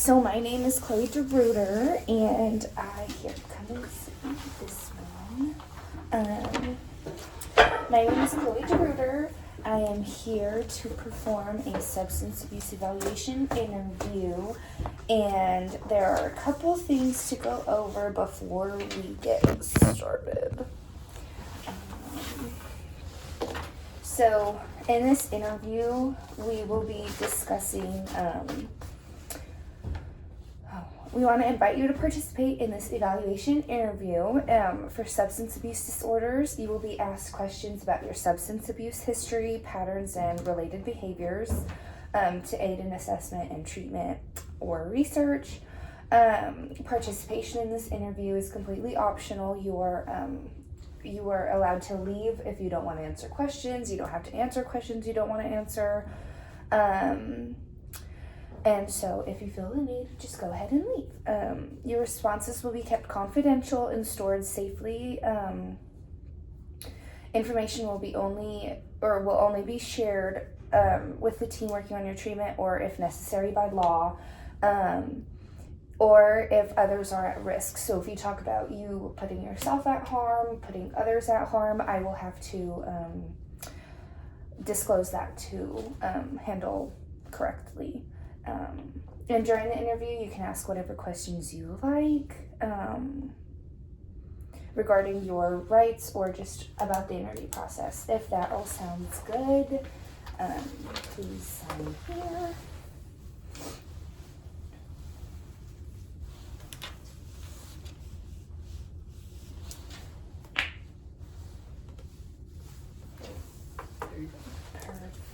So my name is Chloe DeRuyter, and here, come and see this one. My name is Chloe DeRuyter. I am here to perform a substance abuse evaluation interview, and there are a couple things to go over before we get started. So in this interview, we will be discussing, we want to invite you to participate in this evaluation interview. For substance abuse disorders, you will be asked questions about your substance abuse history, patterns, and related behaviors to aid in assessment and treatment or research. Participation in this interview is completely optional. You are allowed to leave if you don't want to answer questions. You don't have to answer questions you don't want to answer. And so if you feel the need, just go ahead and leave. Your responses will be kept confidential and stored safely. Information will only be shared with the team working on your treatment, or if necessary by law, or if others are at risk. So if you talk about you putting yourself at harm, putting others at harm, I will have to disclose that to handle correctly. And during the interview, you can ask whatever questions you like regarding your rights or just about the interview process. If that all sounds good, please sign here.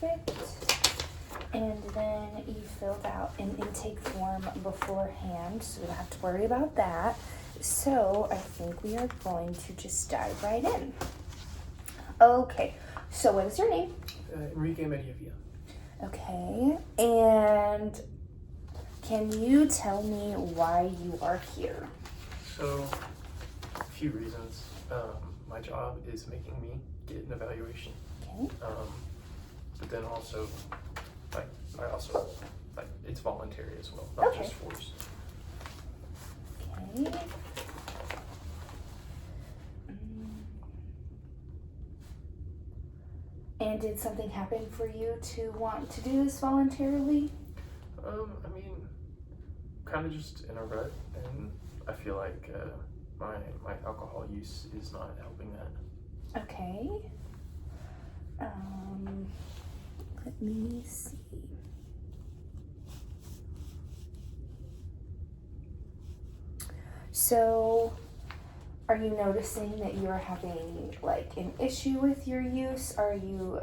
Perfect. And then you filled out an intake form beforehand, so we don't have to worry about that. So I think we are going to just dive right in. Okay, so what is your name? Enrique Mediavia. Okay, and can you tell me why you are here? So, a few reasons. My job is making me get an evaluation. Okay. But then also, it's voluntary as well, not just forced. Okay. And did something happen for you to want to do this voluntarily? Kind of just in a rut, and I feel like my alcohol use is not helping that. Okay. Let me see. So, are you noticing that you're having like an issue with your use? Are you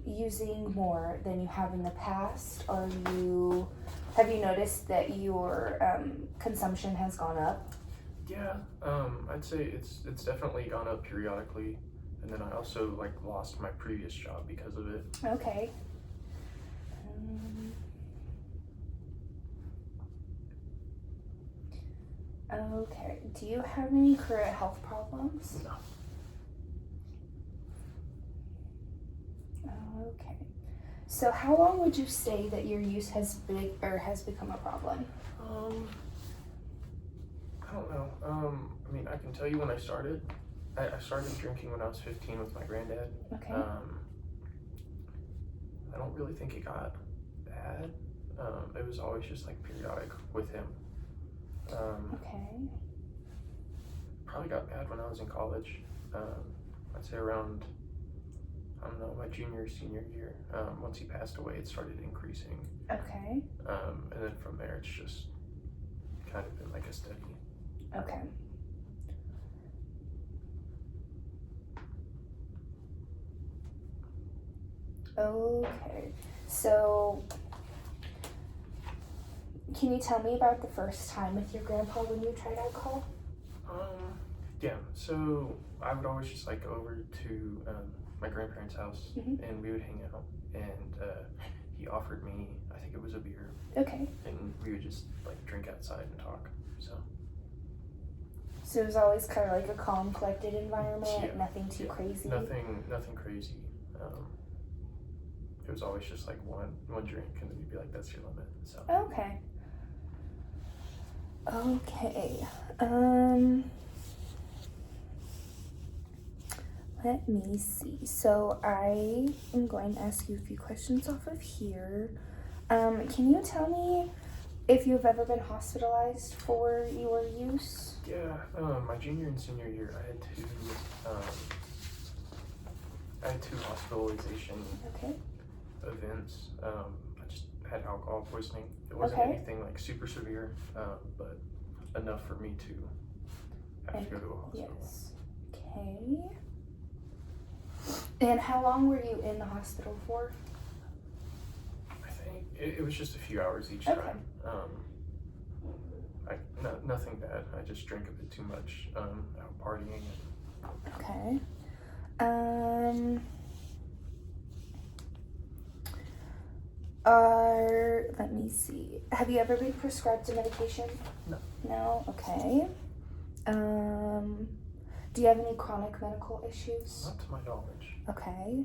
using more than you have in the past? Have you noticed that your consumption has gone up? Yeah, I'd say it's definitely gone up periodically, and then I also lost my previous job because of it. Okay. Okay. Do you have any current health problems? No. Okay. So how long would you say that your use has become a problem? I don't know. I can tell you when I started. I started drinking when I was 15 with my granddad. Okay. I don't really think it got bad. It was always just periodic with him. Okay. Probably got bad when I was in college. I'd say around, my junior, senior year. Once he passed away, it started increasing. Okay. And then from there, it's just kind of been a steady. Okay. Okay. So, can you tell me about the first time with your grandpa when you tried alcohol? Yeah. So I would always just go over to my grandparents' house, and we would hang out. And he offered me, I think it was a beer. Okay. And we would just drink outside and talk. So it was always kind of like a calm, collected environment. Yeah. Nothing too crazy. Nothing crazy. It was always just one drink, and then you'd be like, "That's your limit." So. Okay. Okay. Let me see. So I am going to ask you a few questions off of here. Can you tell me if you've ever been hospitalized for your use? Yeah, my junior and senior year, I had two hospitalization events. I just had alcohol poisoning. It wasn't anything like super severe, but enough for me to have to go to a hospital. Yes. Okay. And how long were you in the hospital for? I think it was just a few hours each time. Nothing bad. I just drank a bit too much out partying. Okay. Let me see. Have you ever been prescribed a medication? No. No? Okay. Do you have any chronic medical issues? Not to my knowledge. Okay.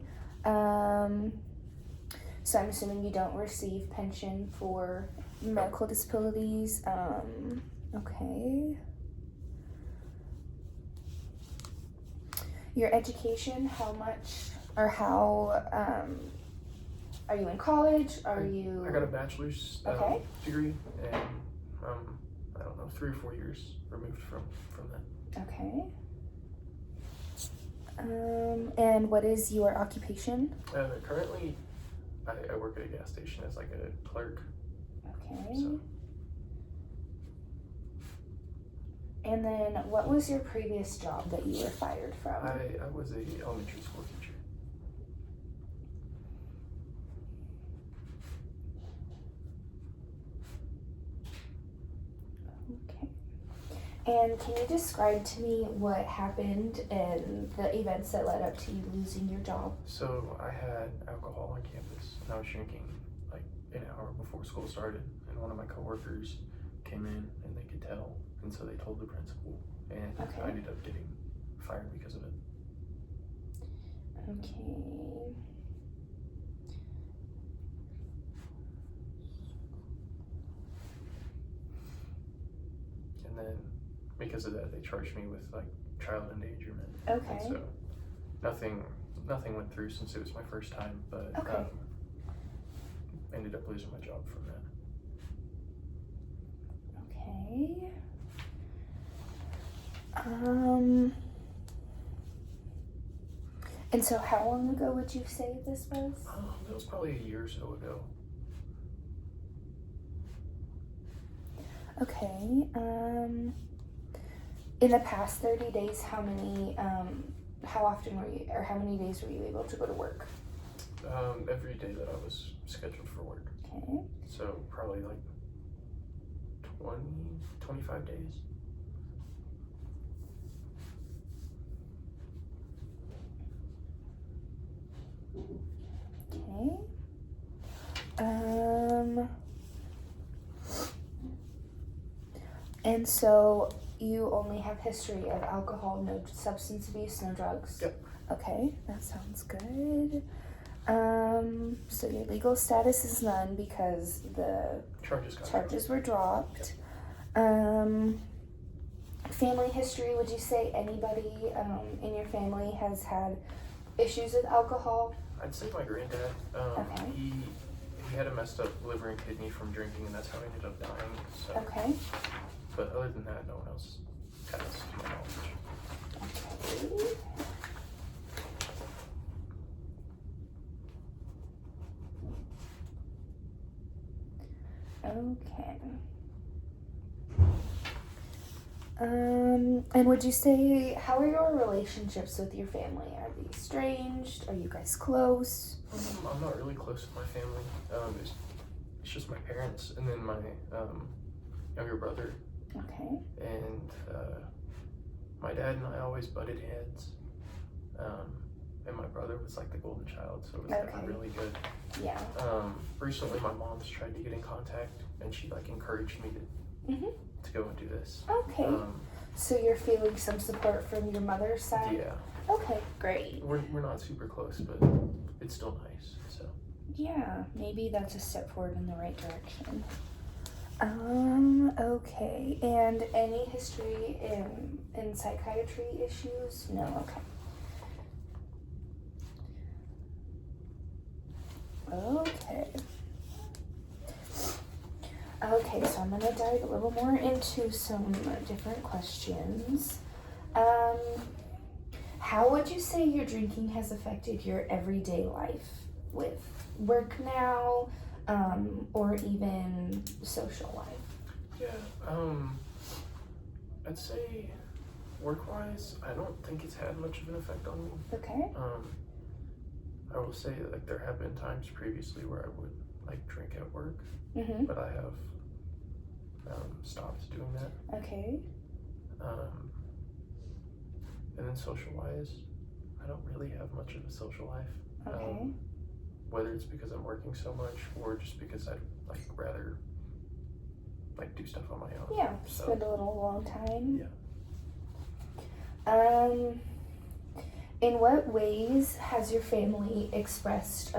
So I'm assuming you don't receive pension for medical disabilities. Okay. Your education, how much or how, are you in college? I got a bachelor's degree, and I don't know, 3 or 4 years removed from that. Okay. And what is your occupation? Currently, I work at a gas station as like a clerk. Okay. So. And then what was your previous job that you were fired from? I was a elementary school teacher. Okay. And can you describe to me what happened and the events that led up to you losing your job? So I had alcohol on campus, and I was drinking like an hour before school started, and one of my coworkers came in and they could tell, and so they told the principal, and I ended up getting fired because of it. Okay. And then because of that, they charged me with like child endangerment. Okay. And so nothing went through since it was my first time, but ended up losing my job from that. Okay. And so how long ago would you say this was? That was probably a year or so ago. Okay. In the past 30 days, how often were you, or how many days were you able to go to work? Every day that I was scheduled for work. Okay. So probably like 25 days. Okay. And so you only have history of alcohol, no substance abuse, no drugs? Yep. Okay, that sounds good. So your legal status is none because the charges were dropped. Yep. Family history, would you say anybody in your family has had issues with alcohol? I'd say my granddad. He had a messed up liver and kidney from drinking, and that's how he ended up dying. So. Okay. But other than that, no one else has to my knowledge. Okay. Okay. And would you say, how are your relationships with your family? Are they estranged? Are you guys close? I'm not really close with my family. It's just my parents and then my younger brother. Okay. And my dad and I always butted heads. And my brother was like the golden child, so it was never really good. Yeah. Recently my mom's tried to get in contact, and she like encouraged me to go and do this. Okay. So you're feeling some support from your mother's side? Yeah. Okay, great. We're not super close, but it's still nice. So. Yeah, maybe that's a step forward in the right direction. Okay. And any history in psychiatry issues? No, okay. Okay. Okay, so I'm gonna dive a little more into some different questions. How would you say your drinking has affected your everyday life with work now, or even social life? Yeah, I'd say work-wise, I don't think it's had much of an effect on me. Okay. I will say that, like, there have been times previously where I would, like, drink at work, Mm-hmm. but I have stopped doing that. Okay. And then social-wise, I don't really have much of a social life. Okay. Whether it's because I'm working so much or just because I'd like rather like do stuff on my own. Yeah, So, spend a little alone time. Yeah. In what ways has your family expressed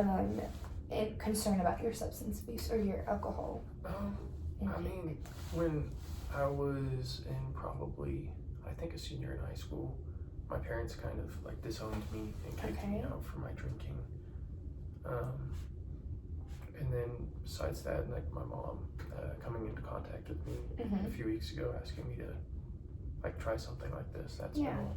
concern about your substance abuse or your alcohol? I mean, when I was in probably, I think, a senior in high school, my parents kind of like disowned me and kicked me out for my drinking. And then besides that, like my mom coming into contact with me a few weeks ago, asking me to like try something like this. That's all.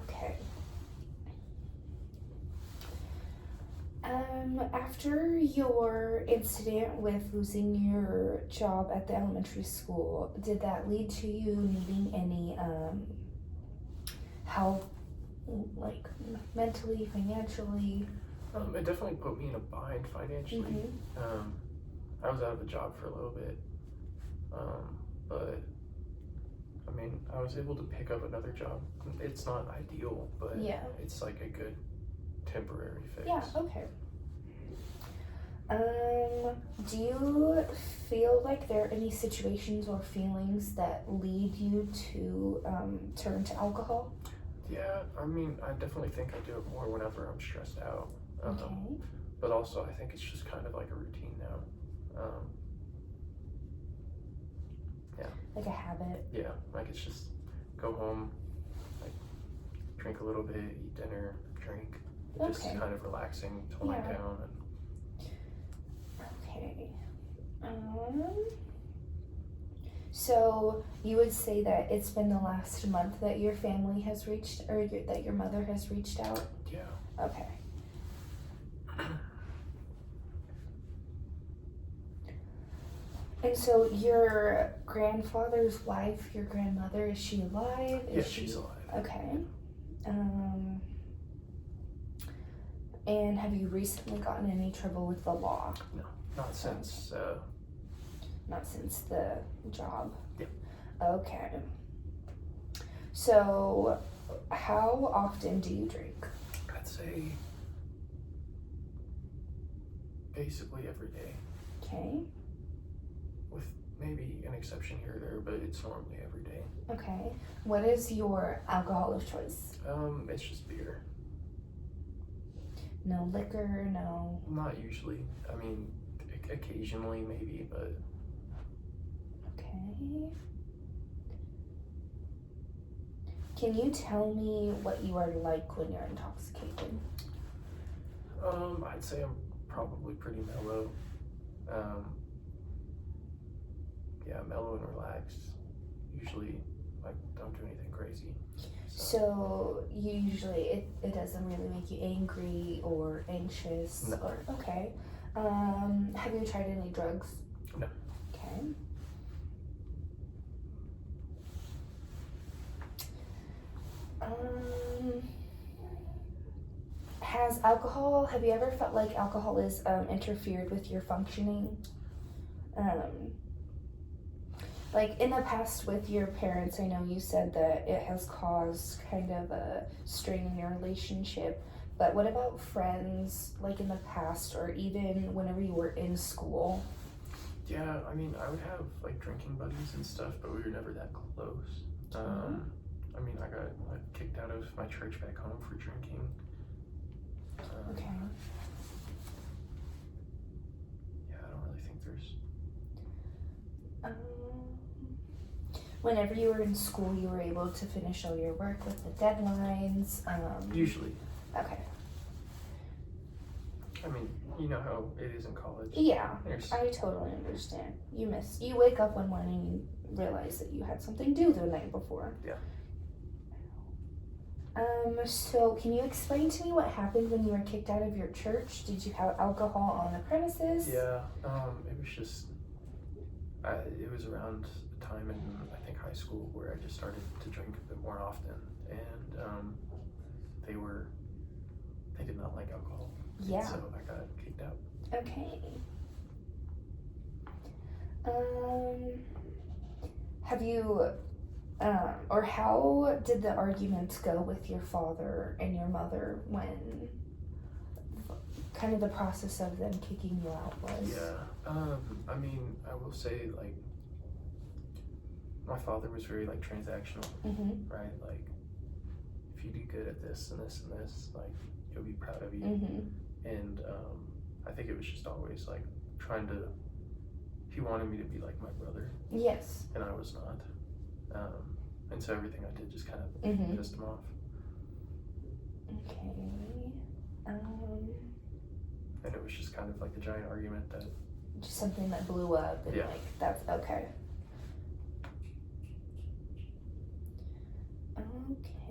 Okay. After your incident with losing your job at the elementary school, did that lead to you needing any help, like mentally, financially? It definitely put me in a bind financially. I was out of a job for a little bit, but I mean, I was able to pick up another job. It's not ideal, but it's like a good temporary fix. Yeah, okay. Do you feel like there are any situations or feelings that lead you to turn to alcohol? Yeah, I mean, I definitely think I do it more whenever I'm stressed out. Okay. But also, I think it's just kind of like a routine now. Yeah. Like a habit? Yeah, like it's just go home, like drink a little bit, eat dinner, drink. Just kind of relaxing to wind down. Okay. So you would say that it's been the last month that your family has reached, or that your mother has reached out? Yeah. Okay. And so your grandfather's wife, your grandmother, is she alive? She's alive. Okay. And have you recently gotten in any trouble with the law? No, not since. Not since the job? Yeah. Okay. So, how often do you drink? I'd say basically every day. Okay. With maybe an exception here or there, but it's normally every day. Okay. What is your alcohol of choice? It's just beer. No liquor, no... Not usually. I mean, occasionally maybe, but... Okay. Can you tell me what you are like when you're intoxicated? I'd say I'm probably pretty mellow. Yeah, mellow and relaxed. Usually, like, don't do anything crazy. So you usually, it doesn't really make you angry or anxious? No. Or, okay. Have you tried any drugs? No. Okay. Have you ever felt like alcohol has interfered with your functioning? Like in the past with your parents, I know you said that it has caused kind of a strain in your relationship, but what about friends, like in the past or even whenever you were in school? Yeah, I mean, I would have like drinking buddies and stuff, but we were never that close. I mean, I got kicked out of my church back home for drinking. Okay. Yeah, I don't really think there's... Whenever you were in school, you were able to finish all your work with the deadlines? Usually. Okay. I mean, you know how it is in college. Yeah, I totally understand. You wake up one morning and you realize that you had something due the night before. Yeah. So can you explain to me what happened when you were kicked out of your church? Did you have alcohol on the premises? Yeah, it was just, it was around the time in, I think, high school where I just started to drink a bit more often, and they did not like alcohol. Yeah. So I got kicked out. Okay. Have you, or how did the arguments go with your father and your mother when kind of the process of them kicking you out was? Yeah, I mean, I will say, like, my father was very, like, transactional, right? Like, if you do good at this and this and this, like, he'll be proud of you. And I think it was just always, like, he wanted me to be like my brother. Yes. And I was not. And so everything I did just kind of pissed him off. Okay. And it was just kind of like a giant argument that... Just something that blew up and like, that's okay. Okay.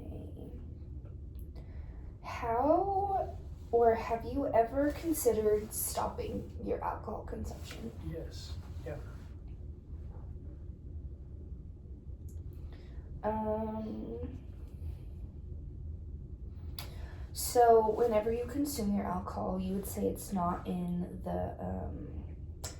How or have you ever considered stopping your alcohol consumption? Yes. Yeah. So whenever you consume your alcohol, you would say it's not in the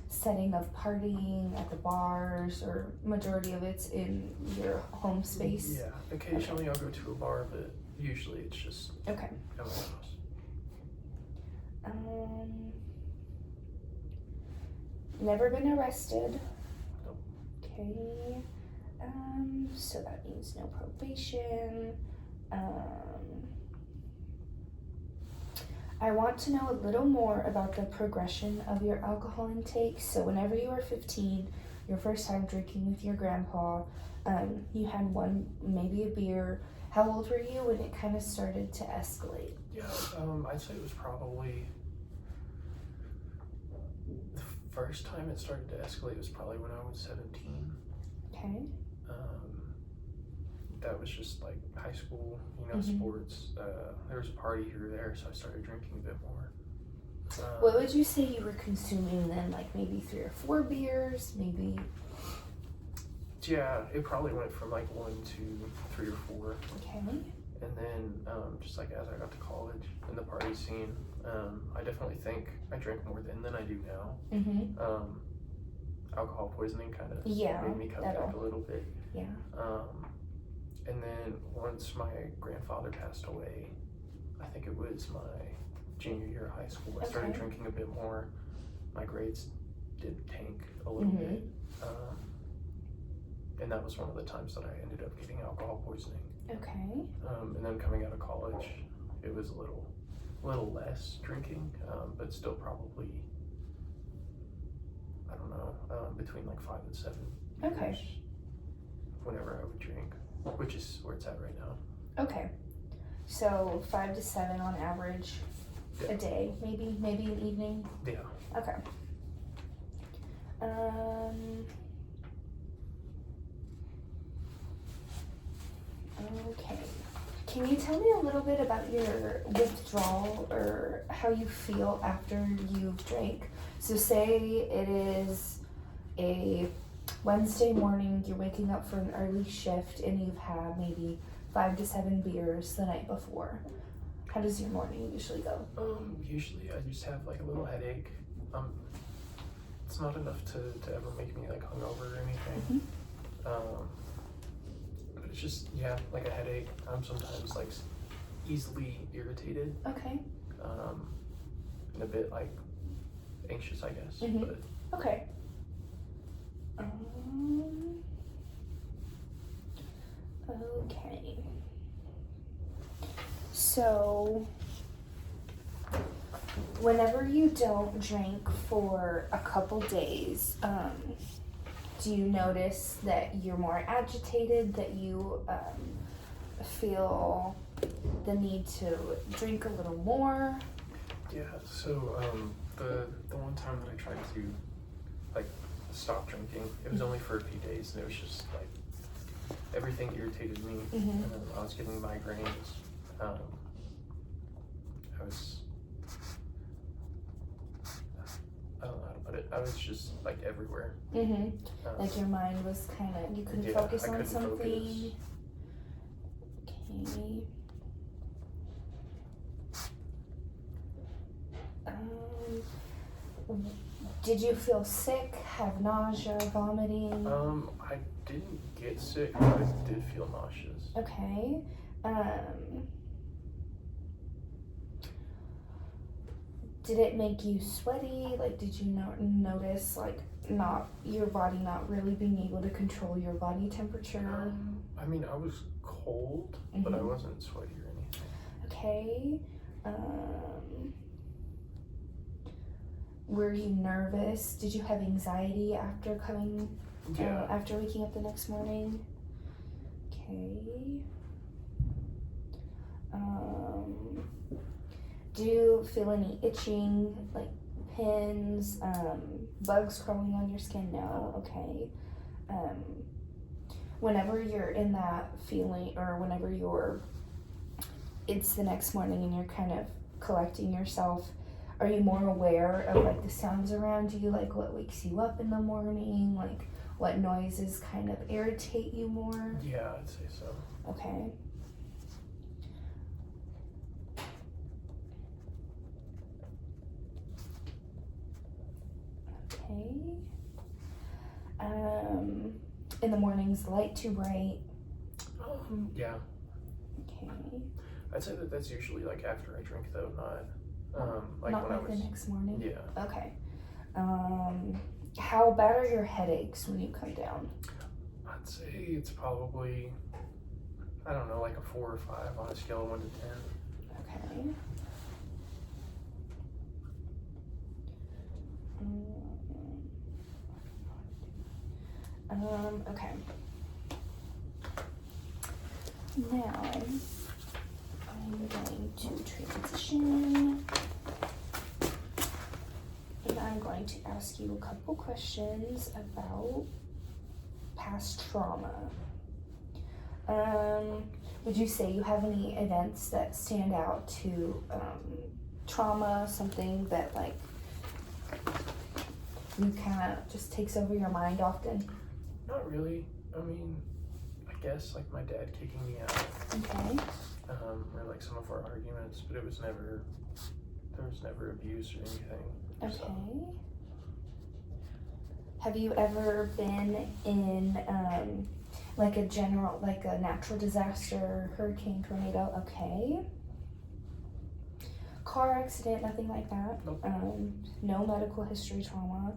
setting of partying at the bars, or majority of it's in your home space? Yeah, occasionally I'll go to a bar, but usually it's just okay. at my house. Never been arrested? Nope. Okay. So that means no probation. I want to know a little more about the progression of your alcohol intake. So whenever you were 15, your first time drinking with your grandpa, you had maybe a beer. How old were you when it kind of started to escalate? Yeah, I'd say it was probably, the first time it started to escalate was probably when I was 17. Okay. That was just like high school, sports. There was a party here or there, so I started drinking a bit more. What would you say you were consuming then? Like maybe 3 or 4 beers, maybe? Yeah, it probably went from like 1 to 3 or 4. Okay. And then just like as I got to college and the party scene, I definitely think I drank more then than I do now. Alcohol poisoning kind of made me cut back a little bit. Yeah. And then once my grandfather passed away, I think it was my junior year of high school, I started drinking a bit more. My grades did tank a little bit. And that was one of the times that I ended up getting alcohol poisoning. Okay. And then coming out of college, it was a little less drinking, but still probably, I don't know, between like 5 and 7 years whenever I would drink, which is where it's at right now. Okay. So 5 to 7 on average a day, maybe an evening? Yeah. Okay. Okay. Can you tell me a little bit about your withdrawal or how you feel after you've drank? So say it is a Wednesday morning, you're waking up for an early shift and you've had maybe 5 to 7 beers the night before. How does your morning usually go? Usually I just have like a little headache. It's not enough to ever make me like hungover or anything. But it's just, like a headache. I'm sometimes like easily irritated. Okay. And a bit like anxious, I guess. But okay. Okay. So, whenever you don't drink for a couple days, do you notice that you're more agitated, that you feel the need to drink a little more? Yeah, so the one time that I tried to like stop drinking, it was only for a few days, and it was just like everything irritated me, and then I was getting migraines. I don't know how to put it. I was just like everywhere. Like your mind was kind of, you couldn't focus on something. Focus. Okay. Did you feel sick, have nausea, vomiting? I didn't get sick, but I did feel nauseous. Okay. Did it make you sweaty? Like, did you notice, like, your body not really being able to control your body temperature? I mean, I was cold, but I wasn't sweaty or anything. Okay. Were you nervous? Did you have anxiety after after waking up the next morning? Okay. Do you feel any itching, like pins, bugs crawling on your skin? No. Okay. Whenever you're in that feeling, or whenever it's the next morning and you're kind of collecting yourself, are you more aware of like the sounds around you, like what wakes you up in the morning, like what noises kind of irritate you more? Yeah, I'd say so. Okay. Okay. In the mornings, the light too bright? Yeah. Okay. I'd say that's usually like after I drink, though, not like not when like the next morning? Yeah. Okay. How bad are your headaches when you come down? I'd say it's probably, I don't know, like a 4 or 5 on a scale of 1 to 10. Okay. Okay. Now, I'm going to transition, and I'm going to ask you a couple questions about past trauma. Would you say you have any events that stand out to trauma, something that like you kind of just takes over your mind often? Not really. I mean, I guess like my dad kicking me out. Okay. Or like some of our arguments, but there was never abuse or anything. Okay. So. Have you ever been in like a natural disaster, hurricane, tornado? Okay. Car accident, nothing like that? Nope. No medical history trauma.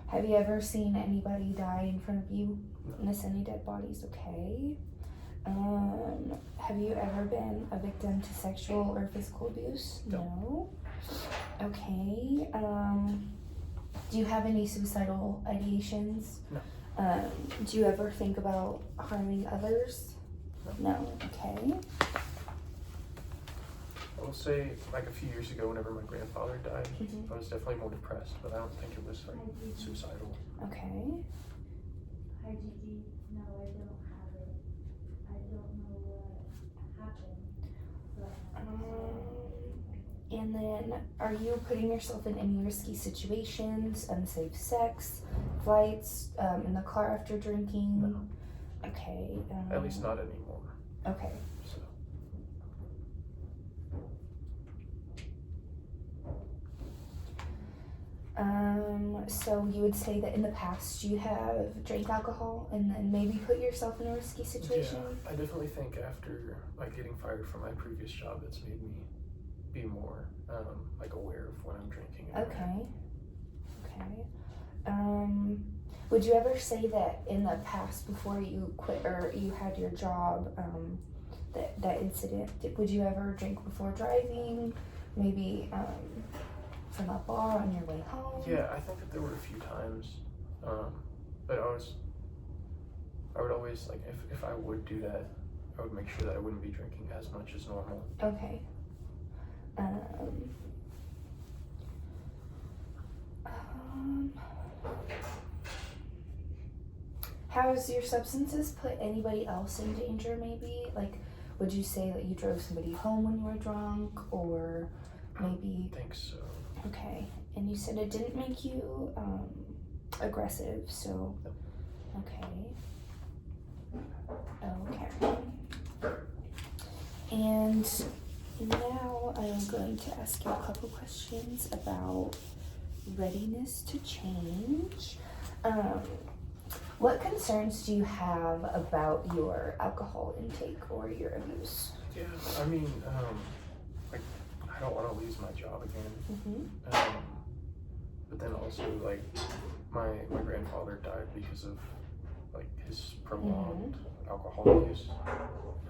Have you ever seen anybody die in front of you? No. Miss any dead bodies? Okay. Have you ever been a victim to sexual or physical abuse? No. Okay. Do you have any suicidal ideations? No. Do you ever think about harming others? No. Okay. I will say, like a few years ago, whenever my grandfather died, I was definitely more depressed, but I don't think it was like suicidal. Okay. Hi, Gigi. No, I don't have it. I don't know what happened. And then, are you putting yourself in any risky situations, unsafe sex, flights, in the car after drinking? No. Okay. At least not anymore. Okay. So. So you would say that in the past you have drank alcohol and then maybe put yourself in a risky situation? Yeah, I definitely think after like getting fired from my previous job, it's made me be more like aware of when I'm drinking. Okay. Would you ever say that in the past, before you quit or you had your job, that incident, would you ever drink before driving? Maybe from a bar on your way home? Yeah, I think that there were a few times, but I would always, like, if I would do that, I would make sure that I wouldn't be drinking as much as normal. Okay. Has your substances put anybody else in danger, maybe? Like, would you say that you drove somebody home when you were drunk, or maybe? I think so. Okay. And you said it didn't make you aggressive, so. Okay. Okay. And now I am going to ask you a couple questions about readiness to change. What concerns do you have about your alcohol intake or your abuse? Yeah, I mean, like, I don't want to lose my job again. But then also, like, my grandfather died because of, like, his prolonged alcohol use,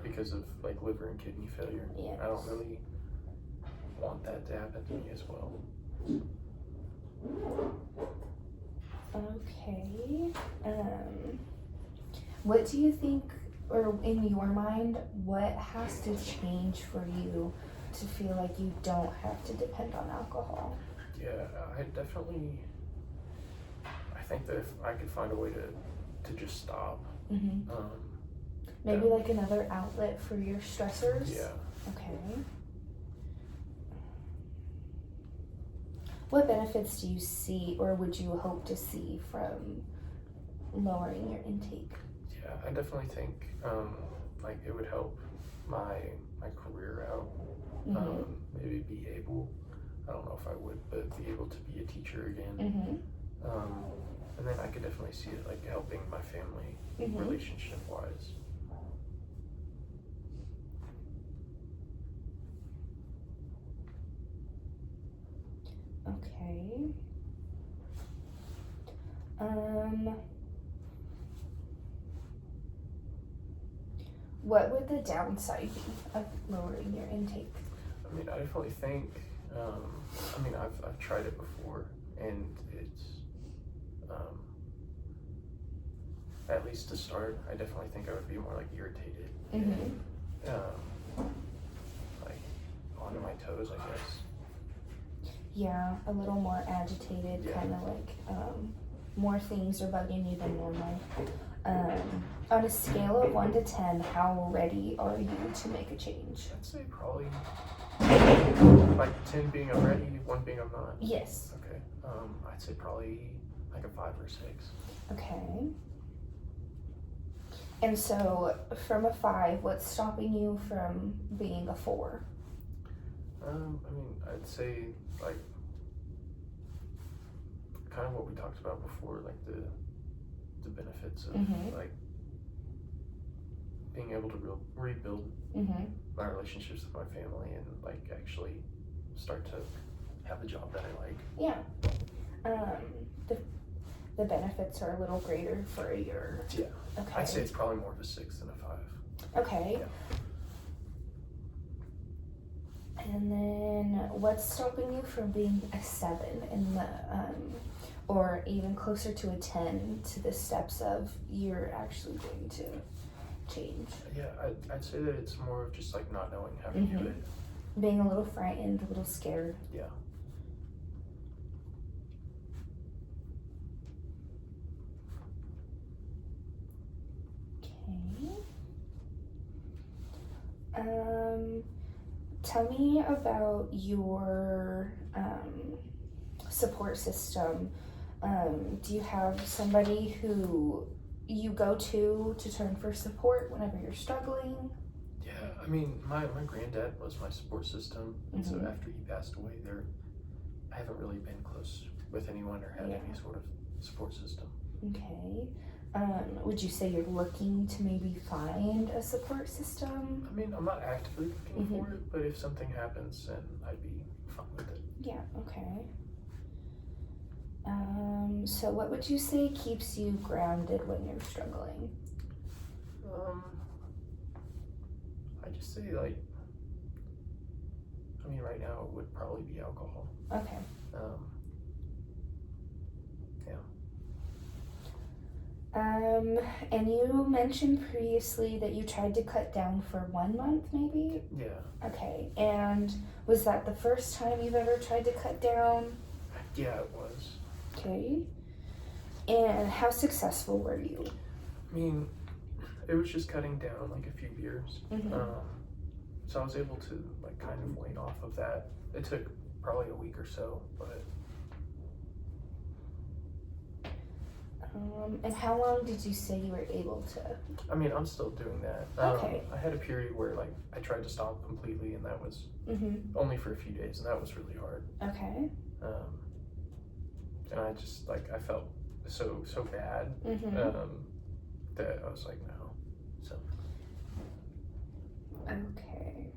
because of, like, liver and kidney failure. Yes. I don't really want that to happen to me as well. Okay. What do you think, or in your mind, what has to change for you to feel like you don't have to depend on alcohol? Yeah, I think that if I could find a way to just stop. Maybe like another outlet for your stressors? Yeah. Okay. What benefits do you see, or would you hope to see, from lowering your intake? Yeah, I definitely think like it would help my career out. Maybe be able, I don't know if I would, but be able to be a teacher again. And then I could definitely see it like helping my family relationship wise. Okay. What would the downside be of lowering your intake? I mean, I definitely think, I mean, I've tried it before, and it's, at least to start, I definitely think I would be more like irritated and, like, onto my toes, I guess. Yeah, a little more agitated, kind of like more things are bugging you than normal. On a scale of 1 to 10, how ready are you to make a change? I'd say probably like 10 being I'm ready, 1 being I'm not. Yes. Okay. I'd say probably like a 5 or 6. Okay. And so from a 5, what's stopping you from being a 4? I mean, I'd say like kind of what we talked about before, like the benefits of like being able to rebuild my relationships with my family and like actually start to have a job that I like. Yeah. The benefits are a little greater for your. Yeah. Okay. I'd say it's probably more of a 6 than a 5. Okay. Yeah. And then what's stopping you from being a 7 in the or even closer to a 10 to the steps of you're actually going to change? Yeah, I'd say that it's more of just like not knowing how to do it. Being a little frightened, a little scared. Yeah. Okay. Tell me about your support system. Do you have somebody who you go to turn for support whenever you're struggling? Yeah, I mean, my granddad was my support system, and so after he passed away, I haven't really been close with anyone or had any sort of support system. Okay. Would you say you're looking to maybe find a support system? I mean, I'm not actively looking for it, but if something happens, then I'd be fine with it. Yeah, okay. So what would you say keeps you grounded when you're struggling? I just say right now it would probably be alcohol. Okay. And you mentioned previously that you tried to cut down for 1 month, maybe? Yeah. Okay, and was that the first time you've ever tried to cut down? Yeah, it was. Okay. And how successful were you? It was just cutting down like a few beers. Mm-hmm. So I was able to kind of wane off of that. It took probably a week or so, but. And how long did you say you were able to? I'm still doing that. Okay. I had a period where I tried to stop completely, and that was only for a few days, and that was really hard. Okay. And I just I felt so bad that I was like, no. So. Okay.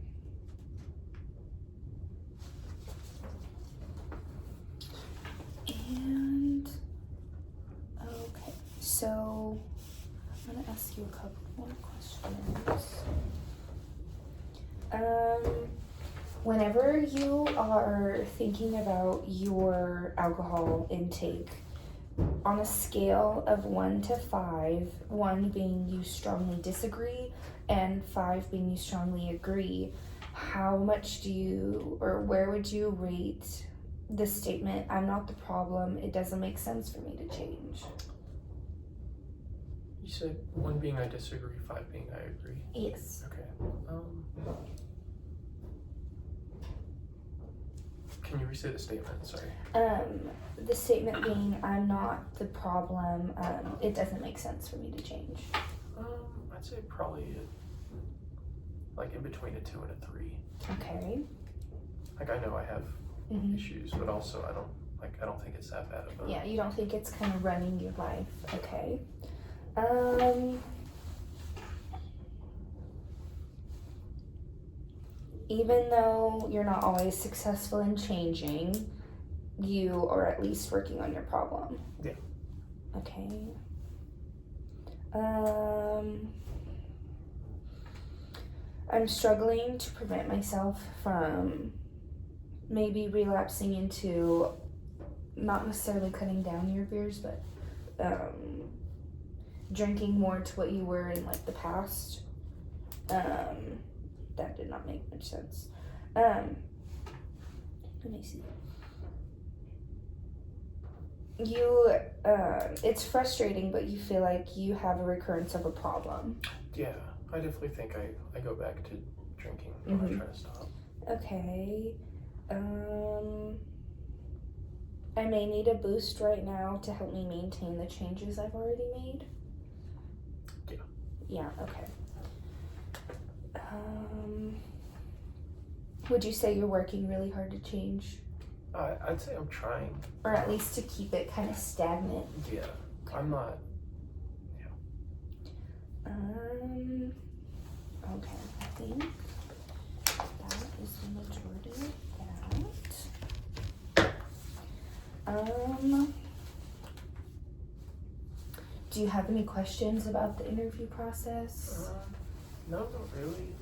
And okay, so I'm gonna ask you a couple more questions. Whenever you are thinking about your alcohol intake, on a scale of 1 to 5, 1 being you strongly disagree and 5 being you strongly agree, how much where would you rate the statement, I'm not the problem, it doesn't make sense for me to change? You said 1 being I disagree, 5 being I agree? Yes. Okay. Can you restate the statement? Sorry. The statement being, I'm not the problem, it doesn't make sense for me to change. I'd say probably in between a 2 and a 3. Okay. I know I have issues, but also I don't think it's that bad of a. Yeah, you don't think it's kind of running your life. Okay. Even though you're not always successful in changing, you are at least working on your problem. Yeah. Okay. I'm struggling to prevent myself from maybe relapsing into not necessarily cutting down your beers, but drinking more to what you were in the past. That did not make much sense. Let me see. It's frustrating, but you feel like you have a recurrence of a problem. Yeah, I definitely think I go back to drinking when I try to stop. Okay. I may need a boost right now to help me maintain the changes I've already made. Yeah. Yeah, okay. Would you say you're working really hard to change? I'd say I'm trying. Or at least to keep it kind of stagnant? Yeah. Okay. I'm not. Yeah. Okay, I think that is the majority of that. Do you have any questions about the interview process? No, not really.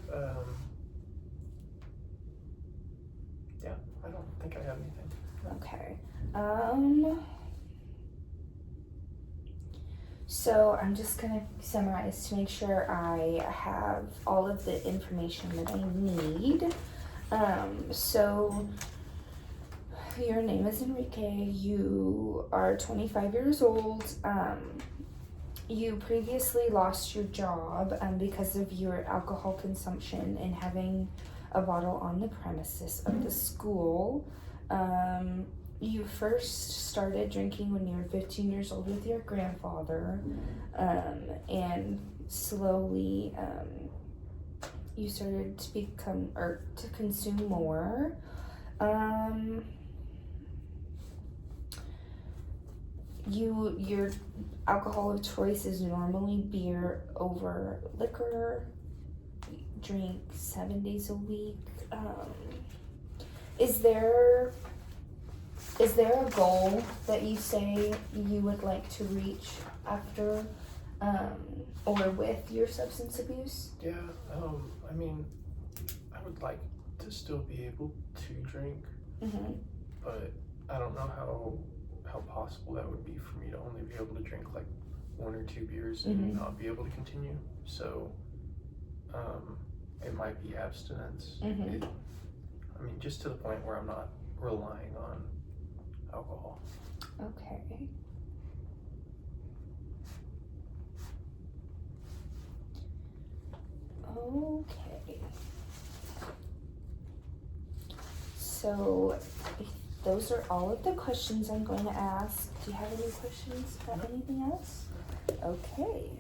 Yeah, I don't think I have anything. Okay. So I'm just gonna summarize to make sure I have all of the information that I need. So your name is Enrique. You are 25 years old. You previously lost your job because of your alcohol consumption and having a bottle on the premises of the school. You first started drinking when you were 15 years old with your grandfather, and slowly you started to consume more. Your alcohol of choice is normally beer over liquor. You drink 7 days a week. Is there Is there a goal that you say you would like to reach after or with your substance abuse? Yeah, I mean, I would like to still be able to drink, but I don't know how possible that would be for me to only be able to drink like 1 or 2 beers and not be able to continue. So, it might be abstinence. I mean, just to the point where I'm not relying on alcohol. Okay. Okay. So, if those are all of the questions I'm going to ask. Do you have any questions about anything else? Okay.